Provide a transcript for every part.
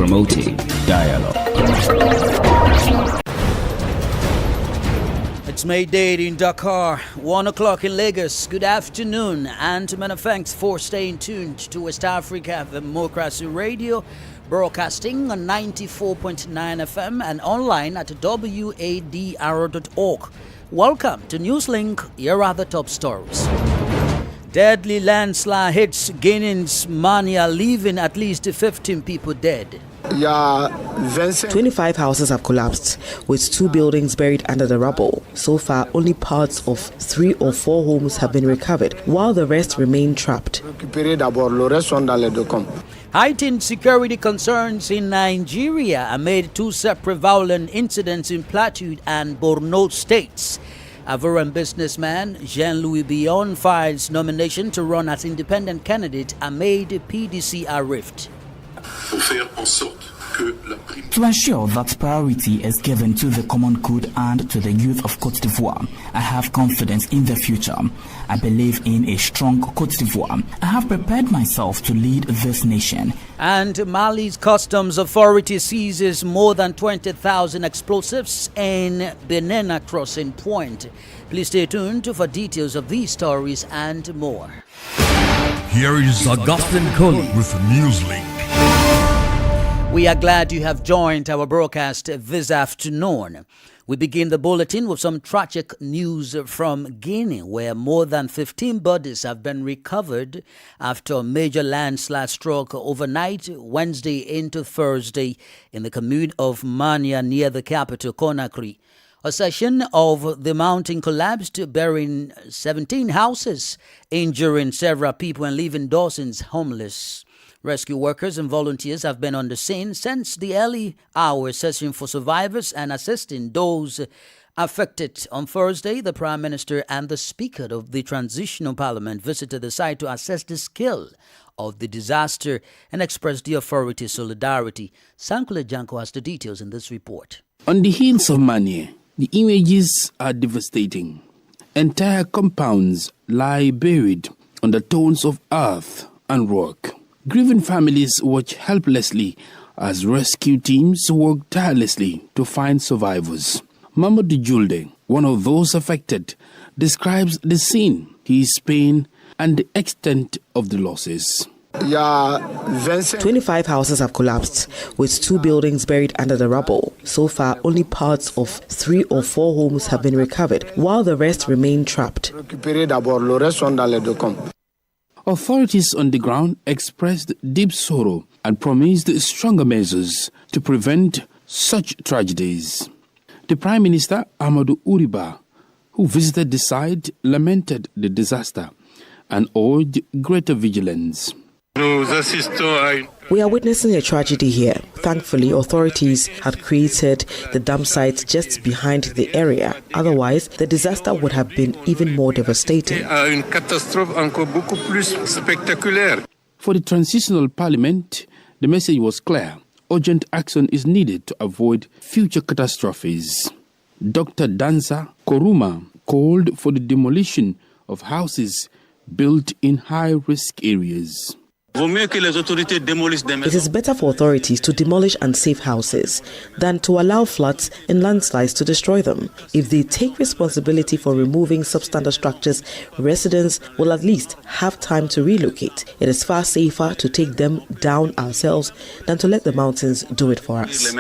promoting dialogue. It's May Day in Dakar, 1 o'clock in Lagos. Good afternoon, and many thanks for staying tuned to West Africa Democracy Radio, broadcasting on 94.9 FM and online at wadr.org. Welcome to Newslink. Here are the top stories. Deadly landslide hits Guinea's Mania, leaving at least 15 people dead. 25 houses have collapsed, with 2 buildings buried under the rubble. So far, only parts of 3 or 4 homes have been recovered, while the rest remain trapped. Heightened security concerns in Nigeria amid 2 separate violent incidents in Plateau and Borno states. Ivorian businessman Jean-Louis Bion files nomination to run as independent candidate amid PDC rift. To ensure that priority is given to the common good and to the youth of Côte d'Ivoire, I have confidence in the future. I believe in a strong Côte d'Ivoire. I have prepared myself to lead this nation. And Mali's customs authority seizes more than 20,000 explosives in Benena Crossing Point. Please stay tuned for details of these stories and more. Here is Augustine Colley with Newslink. We are glad you have joined our broadcast this afternoon. We begin the bulletin with some tragic news from Guinea, where more than 15 bodies have been recovered after a major landslide struck overnight Wednesday into Thursday in the commune of Mania near the capital, Conakry. A section of the mountain collapsed, burying 17 houses, injuring several people and leaving dozens homeless. Rescue workers and volunteers have been on the scene since the early hours, searching for survivors and assisting those affected. On Thursday, the Prime Minister and the Speaker of the Transitional Parliament visited the site to assess the scale of the disaster and express the authority's solidarity. Sankule Janko has the details in this report. On the hills of Manie, the images are devastating. Entire compounds lie buried under tons of earth and rock. Grieving families watch helplessly as rescue teams work tirelessly to find survivors. Mamadou Julde, one of those affected, describes the scene, his pain, and the extent of the losses. 25 houses have collapsed, with 2 buildings buried under the rubble. So far, only parts of 3 or 4 homes have been recovered, while the rest remain trapped. Authorities on the ground expressed deep sorrow and promised stronger measures to prevent such tragedies. The Prime Minister, Amadou Uriba, who visited the site, lamented the disaster and urged greater vigilance. We are witnessing a tragedy here. Thankfully, authorities had created the dump site just behind the area. Otherwise, the disaster would have been even more devastating. For the Transitional Parliament, the message was clear. Urgent action is needed to avoid future catastrophes. Dr. Danza Koruma called for the demolition of houses built in high-risk areas. It is better for authorities to demolish unsafe houses than to allow floods and landslides to destroy them. If they take responsibility for removing substandard structures, residents will at least have time to relocate. It is far safer to take them down ourselves than to let the mountains do it for us.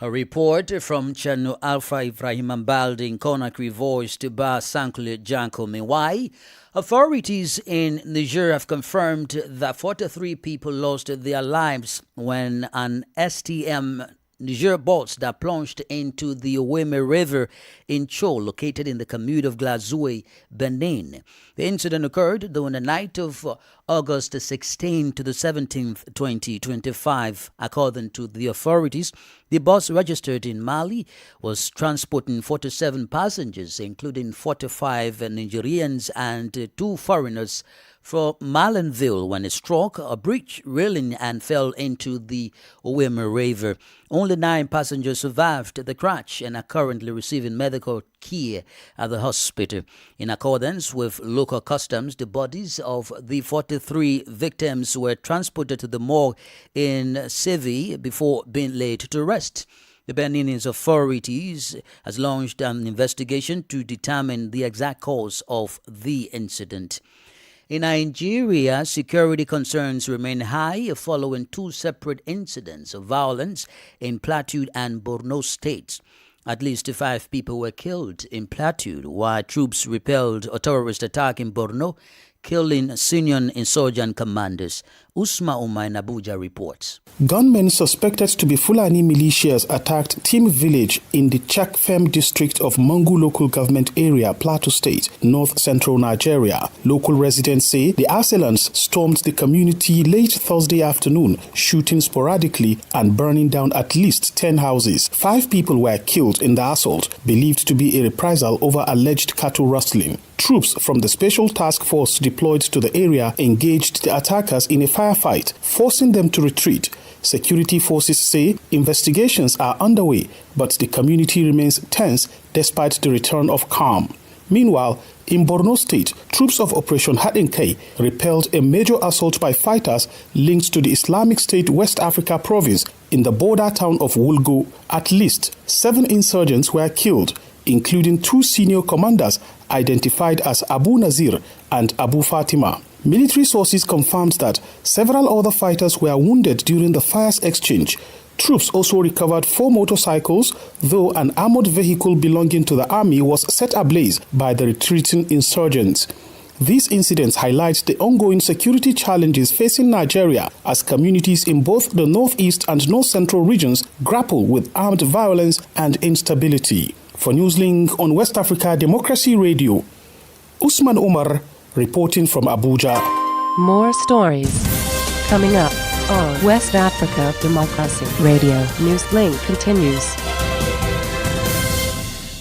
A report from Channel Alpha Ibrahim Ambaldi in Conakry, voiced by Sankule Janko. Meanwhile, authorities in Niger have confirmed that 43 people lost their lives when an STM Niger boats that plunged into the Ouémé River in Cho, located in the commune of Glazoué, Benin. The incident occurred during the night of August 16 to the 17th, 2025. According to the authorities, the bus registered in Mali was transporting 47 passengers, including 45 Nigerians and 2 foreigners for Malinville when it struck a bridge railing and fell into the Wadr River. Only 9 passengers survived the crash and are currently receiving medical care at the hospital. In accordance with local customs, the bodies of the 43 victims were transported to the morgue in Sevi before being laid to rest. The Beninese authorities has launched an investigation to determine the exact cause of the incident. In Nigeria, security concerns remain high following 2 separate incidents of violence in Plateau and Borno states. At least 5 people were killed in Plateau, while troops repelled a terrorist attack in Borno, killing senior insurgent commanders. Usma Umar in Abuja reports. Gunmen suspected to be Fulani militias attacked Tim Village in the Chakfem district of Mangu local government area, Plateau State, north-central Nigeria. Local residents say the assailants stormed the community late Thursday afternoon, shooting sporadically and burning down at least 10 houses. 5 people were killed in the assault, believed to be a reprisal over alleged cattle rustling. Troops from the Special Task Force deployed to the area engaged the attackers in a firefight, forcing them to retreat. Security forces say investigations are underway, but the community remains tense despite the return of calm. Meanwhile, in Borno State, troops of Operation Hadinkai repelled a major assault by fighters linked to the Islamic State West Africa province in the border town of Wulgo. At least 7 insurgents were killed, including 2 senior commanders identified as Abu Nazir and Abu Fatima. Military sources confirmed that several other fighters were wounded during the fire's exchange. Troops also recovered 4 motorcycles, though an armored vehicle belonging to the army was set ablaze by the retreating insurgents. These incidents highlight the ongoing security challenges facing Nigeria as communities in both the northeast and north-central regions grapple with armed violence and instability. For Newslink on West Africa Democracy Radio, Usman Umar reporting from Abuja. More stories coming up on West Africa Democracy Radio. Newslink continues.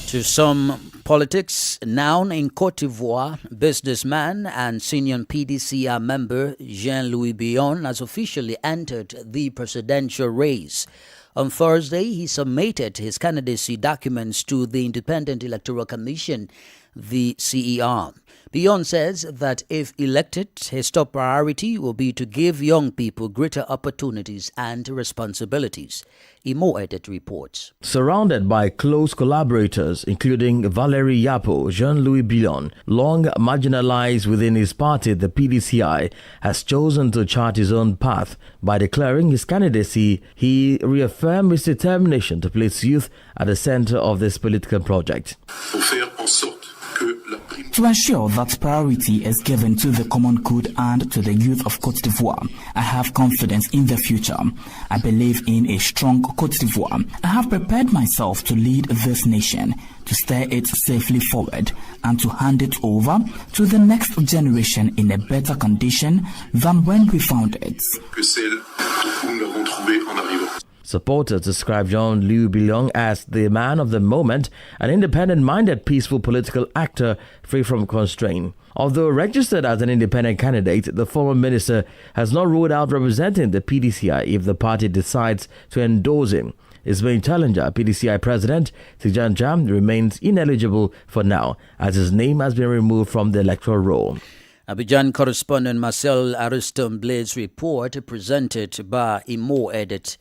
To some politics, now in Cote d'Ivoire, businessman and senior PDCR member Jean-Louis Billon has officially entered the presidential race. On Thursday, he submitted his candidacy documents to the Independent Electoral Commission, the CER. Billon says that if elected, his top priority will be to give young people greater opportunities and responsibilities. Imo Edit reports. Surrounded by close collaborators, including Valerie Yapo, Jean-Louis Billon, long marginalized within his party, the PDCI, has chosen to chart his own path. By declaring his candidacy, he reaffirmed his determination to place youth at the center of this political project. To ensure that priority is given to the common good and to the youth of Cote d'Ivoire, I have confidence in the future. I believe in a strong Cote d'Ivoire. I have prepared myself to lead this nation, to steer it safely forward, and to hand it over to the next generation in a better condition than when we found it. Supporters describe Jean-Louis Billon as the man of the moment, an independent-minded, peaceful political actor free from constraint. Although registered as an independent candidate, the former minister has not ruled out representing the PDCI if the party decides to endorse him. His main challenger, PDCI President Tijan Jam, remains ineligible for now, as his name has been removed from the electoral roll. Abidjan correspondent Marcel Ariston Blades report presented by Imo Edit.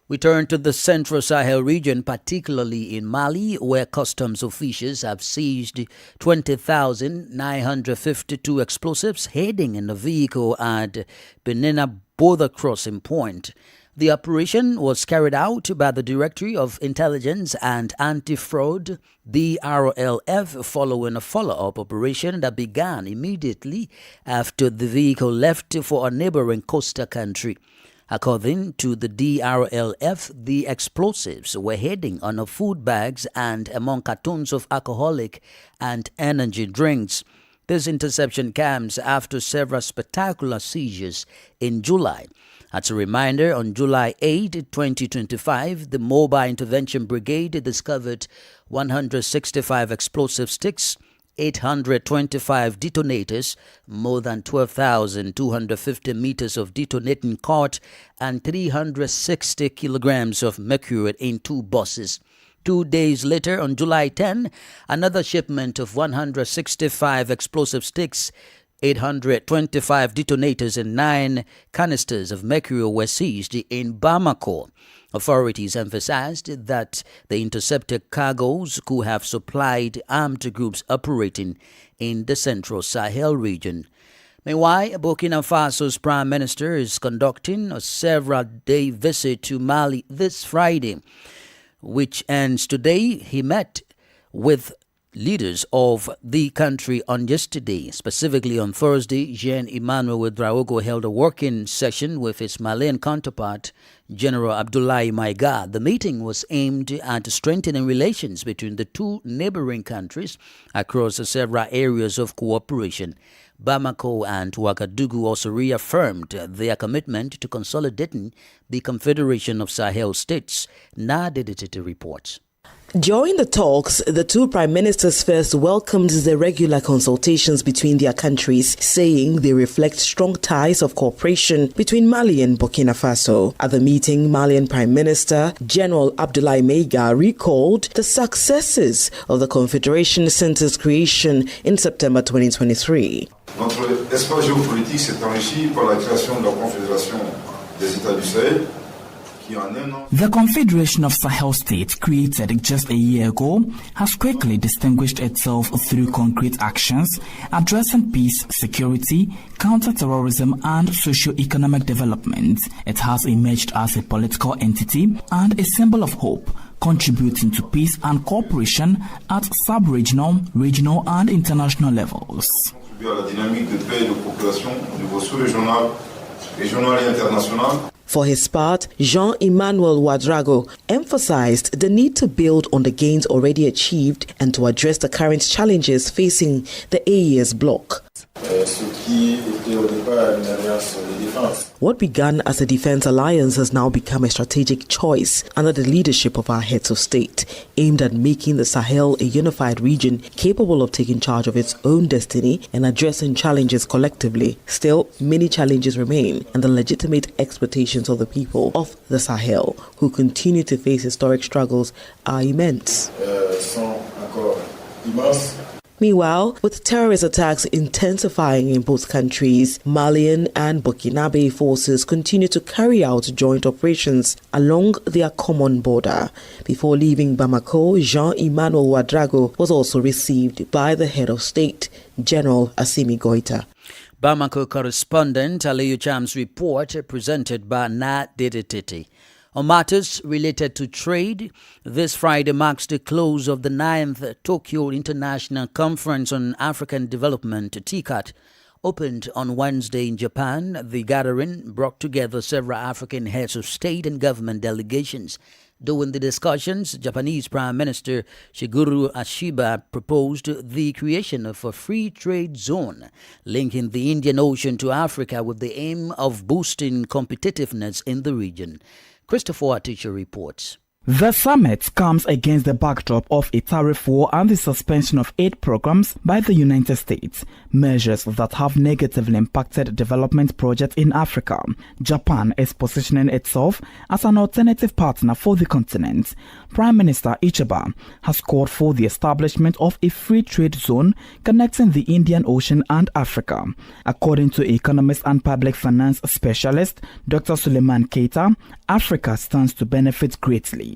We turn to the Central Sahel region, particularly in Mali, where customs officials have seized 20,952 explosives heading in a vehicle at Benina border crossing point. The operation was carried out by the Directorate of Intelligence and Anti-Fraud, DRLF, following a follow-up operation that began immediately after the vehicle left for a neighboring coastal country. According to the DRLF, the explosives were hidden on food bags and among cartons of alcoholic and energy drinks. This interception comes after several spectacular seizures in July. As a reminder, on July 8, 2025, the Mobile Intervention Brigade discovered 165 explosive sticks, 825 detonators, more than 12,250 meters of detonating caught, and 360 kilograms of mercury in 2 buses. 2 days later, on July 10, another shipment of 165 explosive sticks, 825 detonators and 9 canisters of mercury were seized in Bamako. Authorities emphasized that the intercepted cargoes could have supplied armed groups operating in the central Sahel region. Meanwhile, Burkina Faso's Prime Minister is conducting a several-day visit to Mali this Friday, which ends today. He met with leaders of the country on yesterday. Specifically on Thursday, Jean-Emmanuel Ouedraogo held a working session with his Malian counterpart, General Abdoulaye Maïga. The meeting was aimed at strengthening relations between the two neighboring countries across several areas of cooperation. Bamako and Ouagadougou also reaffirmed their commitment to consolidating the Confederation of Sahel States. Nadeditete reports. During the talks, the two prime ministers first welcomed the regular consultations between their countries, saying they reflect strong ties of cooperation between Mali and Burkina Faso. At the meeting, Malian Prime Minister General Abdoulaye Maïga recalled the successes of the Confederation since its creation in September 2023. Notre espace géopolitique s'est enrichi par la création de la Confédération des États du Sahel. The Confederation of Sahel States, created just a year ago, has quickly distinguished itself through concrete actions addressing peace, security, counter-terrorism and socio-economic development. It has emerged as a political entity and a symbol of hope, contributing to peace and cooperation at sub-regional, regional and international levels. For his part, Jean-Emmanuel Ouedraogo emphasized the need to build on the gains already achieved and to address the current challenges facing the AES bloc. What began as a defense alliance has now become a strategic choice under the leadership of our heads of state, aimed at making the Sahel a unified region capable of taking charge of its own destiny and addressing challenges collectively. Still, many challenges remain, and the legitimate expectations of the people of the Sahel, who continue to face historic struggles, are immense. Meanwhile, with terrorist attacks intensifying in both countries, Malian and Burkinabe forces continue to carry out joint operations along their common border. Before leaving Bamako, Jean-Emmanuel Ouedraogo was also received by the head of state, General Assimi Goïta. Bamako correspondent Aliyu Cham's report presented by Nadeditete. On matters related to trade, this Friday marks the close of the 9th Tokyo International Conference on African Development, TICAD. Opened on Wednesday in Japan, the gathering brought together several African heads of state and government delegations. During the discussions, Japanese Prime Minister Shigeru Ishiba proposed the creation of a free trade zone linking the Indian Ocean to Africa with the aim of boosting competitiveness in the region. Christopher Aticha reports. The summit comes against the backdrop of a tariff war and the suspension of aid programs by the United States, measures that have negatively impacted development projects in Africa. Japan is positioning itself as an alternative partner for the continent. Prime Minister Ishiba has called for the establishment of a free trade zone connecting the Indian Ocean and Africa. According to economist and public finance specialist Dr. Suleiman Keita, Africa stands to benefit greatly.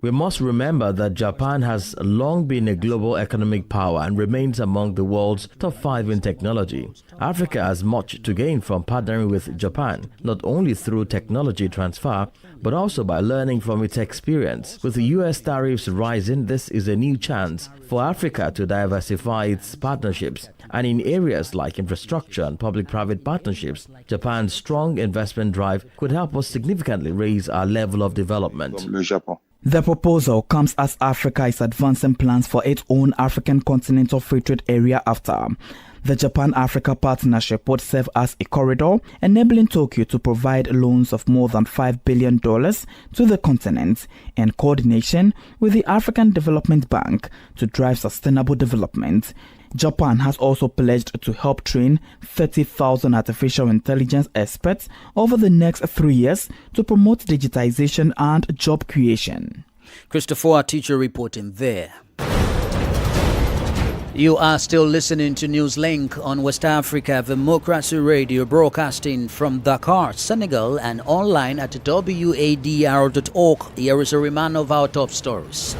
We must remember that Japan has long been a global economic power and remains among the world's top 5 in technology. Africa has much to gain from partnering with Japan, not only through technology transfer, but also by learning from its experience. With the US tariffs rising, this is a new chance for Africa to diversify its partnerships. And in areas like infrastructure and public-private partnerships, Japan's strong investment drive could help us significantly raise our level of development. The proposal comes as Africa is advancing plans for its own African Continental Free Trade Area after. The Japan-Africa Partnership would serve as a corridor, enabling Tokyo to provide loans of more than $5 billion to the continent in coordination with the African Development Bank to drive sustainable development. Japan has also pledged to help train 30,000 artificial intelligence experts over the next 3 years to promote digitization and job creation. Christopher, teacher, reporting there. You are still listening to Newslink on West Africa Democracy Radio, broadcasting from Dakar, Senegal, and online at wadr.org. Here is a reminder of our top stories.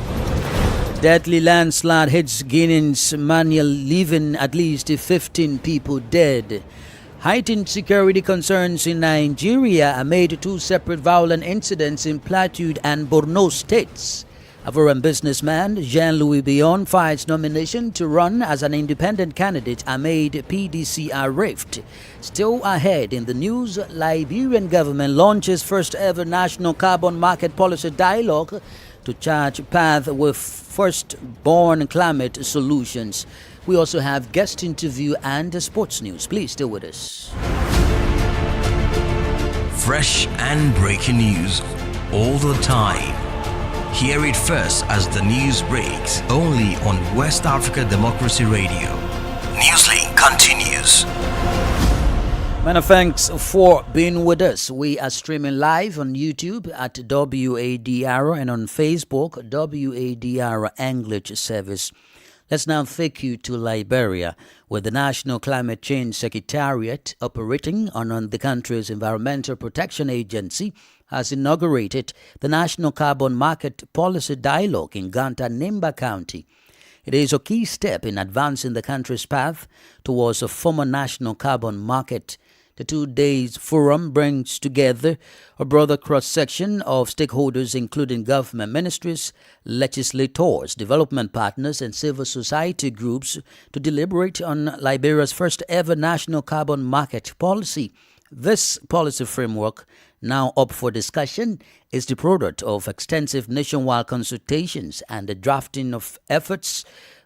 Deadly landslide hits Guinea's Maniel, leaving at least 15 people dead. Heightened security concerns in Nigeria amid 2 separate violent incidents in Plateau and Borno states. Ivorian businessman Jean-Louis Bion fights nomination to run as an independent candidate amid PDCR rift. Still ahead in the news, Liberian government launches first ever national carbon market policy dialogue to chart path with first-born climate solutions. We also have guest interview and sports news. Please stay with us. Fresh and breaking news all the time. Hear it first as the news breaks, only on West Africa Democracy Radio. Newslink continues. Many thanks for being with us. We are streaming live on YouTube at WADR and on Facebook, WADR English Service. Let's now take you to Liberia, where the National Climate Change Secretariat, operating on the country's Environmental Protection Agency, has inaugurated the National Carbon Market Policy Dialogue in Ganta-Nimba County. It is a key step in advancing the country's path towards a formal national carbon market. The 2 days forum brings together a broader cross-section of stakeholders, including government ministries, legislators, development partners, and civil society groups, to deliberate on Liberia's first ever national carbon market policy. This policy framework, now up for discussion, is the product of extensive nationwide consultations and the drafting of efforts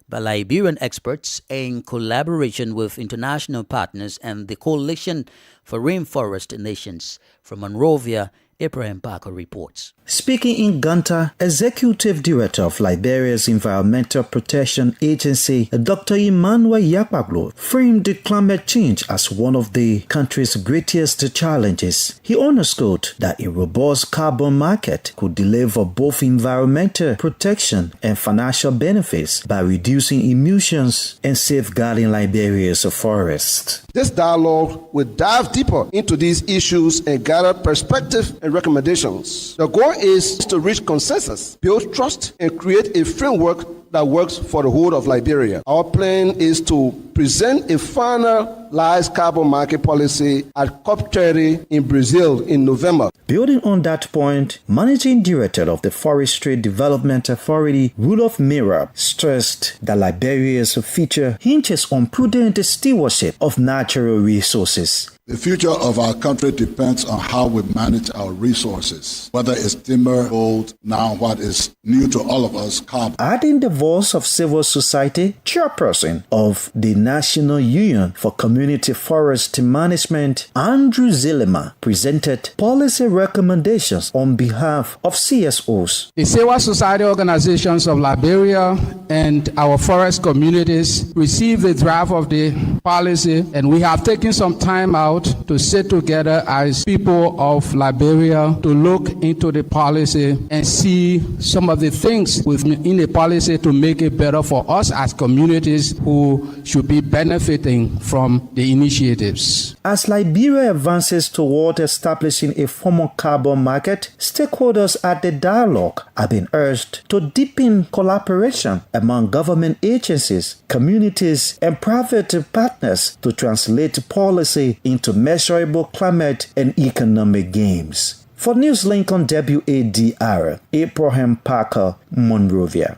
by Liberian experts in collaboration with international partners and the Coalition for Rainforest Nations. From Monrovia, Abraham Parker reports. Speaking in Ganta, Executive Director of Liberia's Environmental Protection Agency, Dr. Emmanuel Yapaglo, framed the climate change as one of the country's greatest challenges. He underscored that a robust carbon market could deliver both environmental protection and financial benefits by reducing emissions and safeguarding Liberia's forests. This dialogue will dive deeper into these issues and gather perspective and recommendations. The goal is to reach consensus, build trust, and create a framework that works for the whole of Liberia. Our plan is to present a finalized carbon market policy at COP30 in Brazil in November. Building on that point, Managing Director of the Forestry Development Authority, Rudolph Mira, stressed that Liberia's future hinges on prudent stewardship of natural resources. The future of our country depends on how we manage our resources, whether it's timber, gold, now what is new to all of us, carbon. Adding the voice of civil society, chairperson of the National Union for Community Forest Management, Andrew Zilema, presented policy recommendations on behalf of CSOs. The civil society organizations of Liberia and our forest communities received the draft of the policy, and we have taken some time out to sit together as people of Liberia to look into the policy and see some of the things within the policy to make it better for us as communities who should be benefiting from the initiatives. As Liberia advances toward establishing a formal carbon market, stakeholders at the dialogue have been urged to deepen collaboration among government agencies, communities, and private partners to translate policy into measurable climate and economic gains. For Newslink on WADR, Abraham Parker, Monrovia.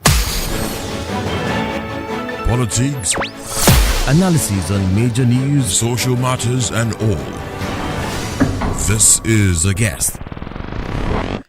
Politics, analysis on major news, social matters, and all. This is a guest.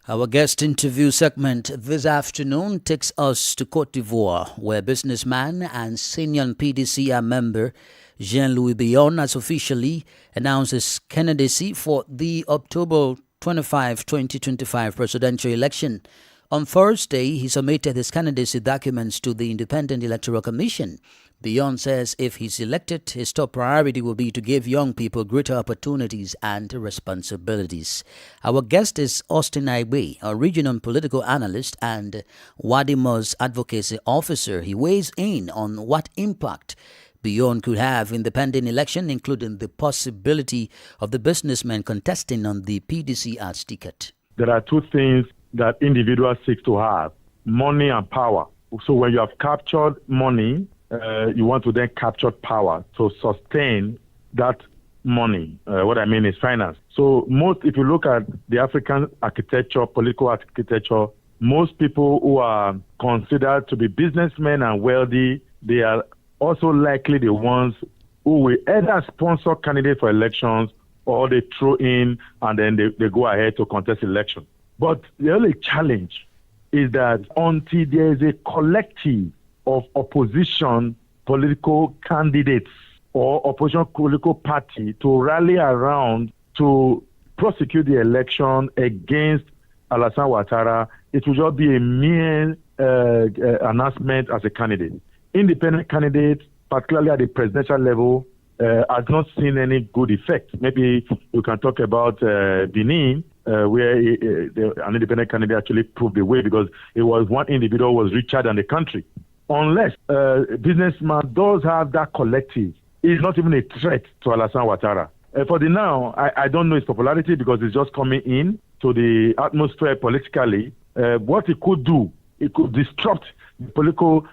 Our guest interview segment this afternoon takes us to Côte d'Ivoire, where businessman and senior PDCR member Jean-Louis Billon has officially announced his candidacy for the October 25, 2025 presidential election. On Thursday, he submitted his candidacy documents to the Independent Electoral Commission. Billon says if he's elected, his top priority will be to give young people greater opportunities and responsibilities. Our guest is Austin Aigbe, a regional political analyst and Wadr's advocacy officer. He weighs in on what impact Billon could have in the pending election, including the possibility of the businessman contesting on the PDCR's ticket. There are two things that individuals seek to have: money and power. So when you have captured money, you want to then capture power to sustain that money. What I mean is finance. So if you look at the African architecture, political architecture, most people who are considered to be businessmen and wealthy, they are also likely the ones who will either sponsor candidates for elections or they throw in and then they go ahead to contest election. But the only challenge is that until there is a collective of opposition political candidates or opposition political party to rally around to prosecute the election against Alassane Ouattara, it will just be a mere announcement as a candidate. Independent candidates, particularly at the presidential level, has not seen any good effect. Maybe you can talk about Benin, where an independent candidate actually proved the way because it was one individual who was richer than the country. Unless a businessman does have that collective, it's not even a threat to Alassane Ouattara. For the now, I don't know his popularity because it's just coming in to the atmosphere politically. What it could do, it could disrupt the political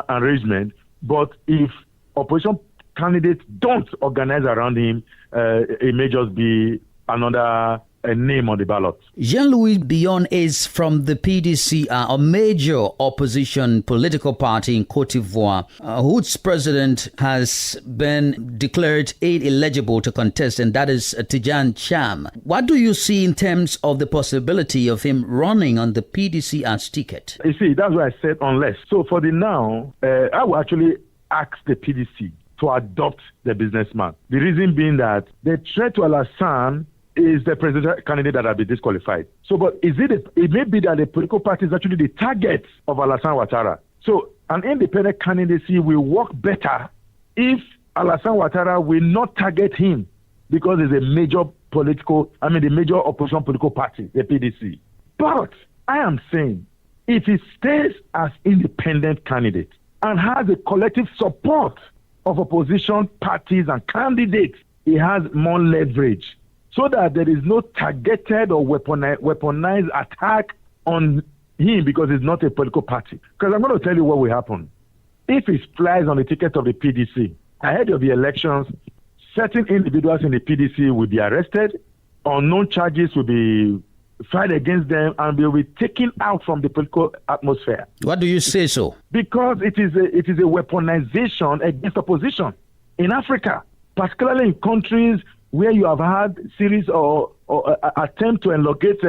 arrangement. But if opposition candidates don't organize around him, it may just be another a name on the ballot. Jean-Louis Billon is from the PDCR, a major opposition political party in Côte d'Ivoire, whose president has been declared ineligible to contest, and that is Tidjane Cham. What do you see in terms of the possibility of him running on the PDCR's ticket? You see, that's why I said unless. So for the now, I will actually ask the PDC to adopt the businessman. The reason being that the threat to Alassane is the presidential candidate that will be disqualified. So, but it may be that the political party is actually the target of Alassane Ouattara. So, an independent candidacy will work better if Alassane Ouattara will not target him because it's a major the major opposition political party, the PDC. But I am saying, if he stays as independent candidate and has a collective support of opposition parties and candidates, he has more leverage, so that there is no targeted or weaponized attack on him because he's not a political party. Because I'm going to tell you what will happen. If he flies on the ticket of the PDC, ahead of the elections, certain individuals in the PDC will be arrested, unknown charges will be filed against them, and they will be taken out from the political atmosphere. What do you say so? Because it is a weaponization against opposition in Africa, particularly in countries where you have had series or attempt to elongate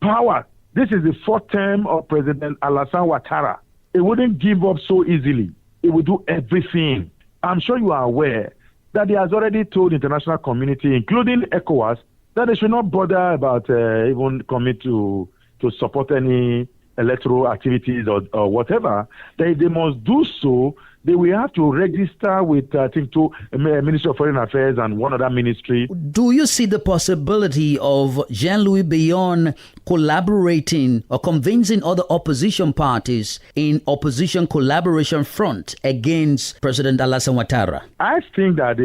power. This is the fourth term of President Alassane Ouattara. It wouldn't give up so easily. It would do everything. I'm sure you are aware that he has already told the international community, including ECOWAS, that they should not bother about even commit to support any electoral activities or whatever. They must do so. They will have to register with, I think, Ministry of Foreign Affairs and one other ministry. Do you see the possibility of Jean-Louis Billon collaborating or convincing other opposition parties in opposition collaboration front against President Alassane Ouattara? I think that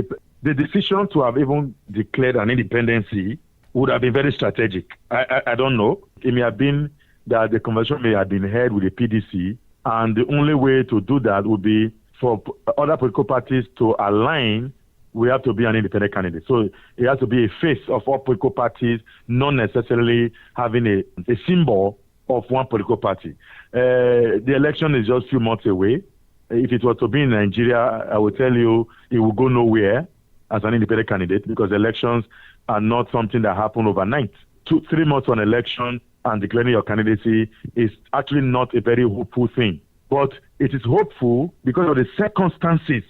the decision to have even declared an independency would have been very strategic. I don't know. It may have been that the convention may have been held with the PDC, and the only way to do that would be for other political parties to align. We have to be an independent candidate. So it has to be a face of all political parties, not necessarily having a symbol of one political party. The election is just a few months away. If it was to be in Nigeria, I will tell you it will go nowhere as an independent candidate because elections are not something that happen overnight. 3 months on election and declaring your candidacy is actually not a very hopeful thing. But it is hopeful because of the circumstances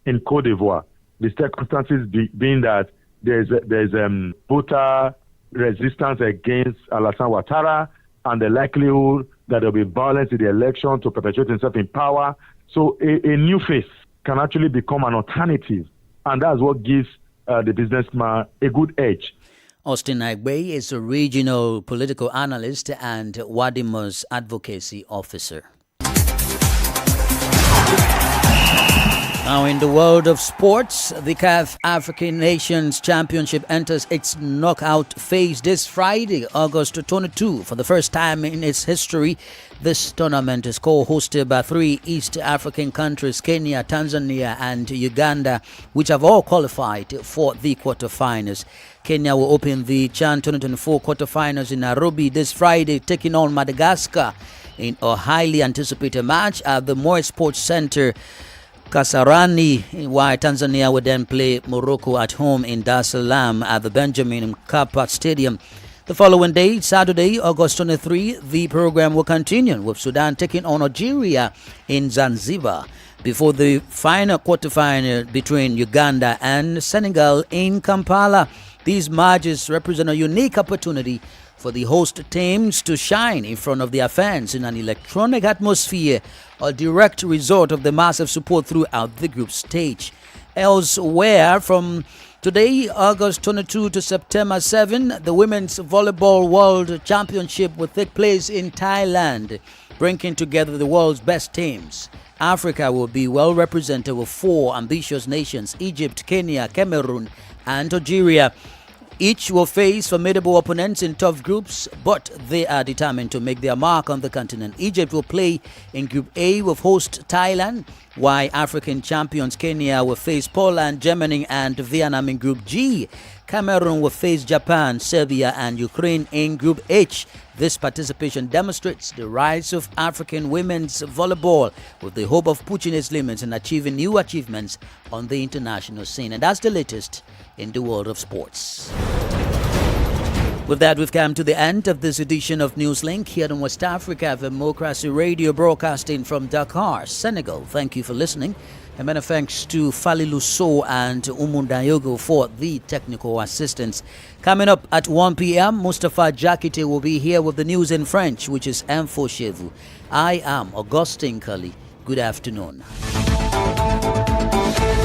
in Côte d'Ivoire. The circumstances being that there's voter resistance against Alassane Ouattara, and the likelihood that there will be violence in the election to perpetuate himself in power. So a new face can actually become an alternative, and that's what gives the businessman a good edge. Austin Agbe is a regional political analyst and Wadr's advocacy officer. Now, in the world of sports, the CAF African Nations Championship enters its knockout phase this Friday, August 22. For the first time in its history, this tournament is co-hosted by 3 East African countries, Kenya, Tanzania, and Uganda, which have all qualified for the quarterfinals. Kenya will open the CHAN 2024 quarterfinals in Nairobi this Friday, taking on Madagascar in a highly anticipated match at the Moi Sports Center, Kasarani, while Tanzania will then play Morocco at home in Dar es Salaam at the Benjamin Mkapa Stadium. The following day, Saturday, August 23, the program will continue with Sudan taking on Algeria in Zanzibar before the final quarterfinal between Uganda and Senegal in Kampala. These matches represent a unique opportunity for the host teams to shine in front of their fans in an electronic atmosphere, a direct result of the massive support throughout the group stage. Elsewhere, from today, August 22 to September 7, the Women's Volleyball World Championship will take place in Thailand, bringing together the world's best teams. Africa will be well represented with 4 ambitious nations: Egypt, Kenya, Cameroon, and Algeria. Each will face formidable opponents in tough groups, but they are determined to make their mark on the continent. Egypt will play in Group A with host Thailand, while African champions Kenya will face Poland, Germany, and Vietnam in Group G. Cameroon will face Japan, Serbia, and Ukraine in Group H. This participation demonstrates the rise of African women's volleyball, with the hope of pushing its limits and achieving new achievements on the international scene. And that's the latest in the world of sports. With that, we've come to the end of this edition of Newslink here in West Africa Democracy Radio, broadcasting from Dakar, Senegal. Thank you for listening. And many thanks to Falilu So and Umundayogo for the technical assistance. Coming up at 1 p.m., Mustafa Jakite will be here with the news in French, which is Info Chez Vous. I am Augustine Cully. Good afternoon.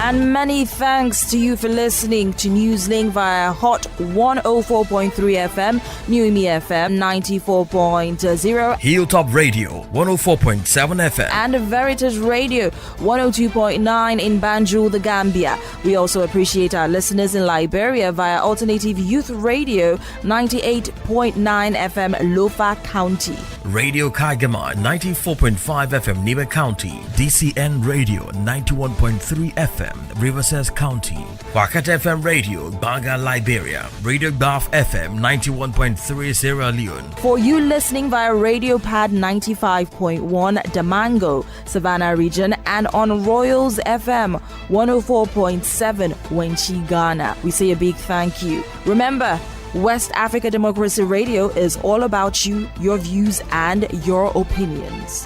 And many thanks to you for listening to Newslink via Hot 104.3 FM, Newmi FM 94.0, Hilltop Radio 104.7 FM, and Veritas Radio 102.9 in Banjul, the Gambia. We also appreciate our listeners in Liberia via Alternative Youth Radio 98.9 FM, Lofa County, Radio Kaigama 94.5 FM, Nibe County, DCN Radio 91.3 FM, Riverside County, Wakat FM Radio, Baga, Liberia, Radio Gulf FM 91.3 Sierra Leone. For you listening via Radio Pad 95.1 Damango, Savannah region, and on Royals FM 104.7 Wenchi, Ghana, we say a big thank you. Remember, West Africa Democracy Radio is all about you, your views, and your opinions.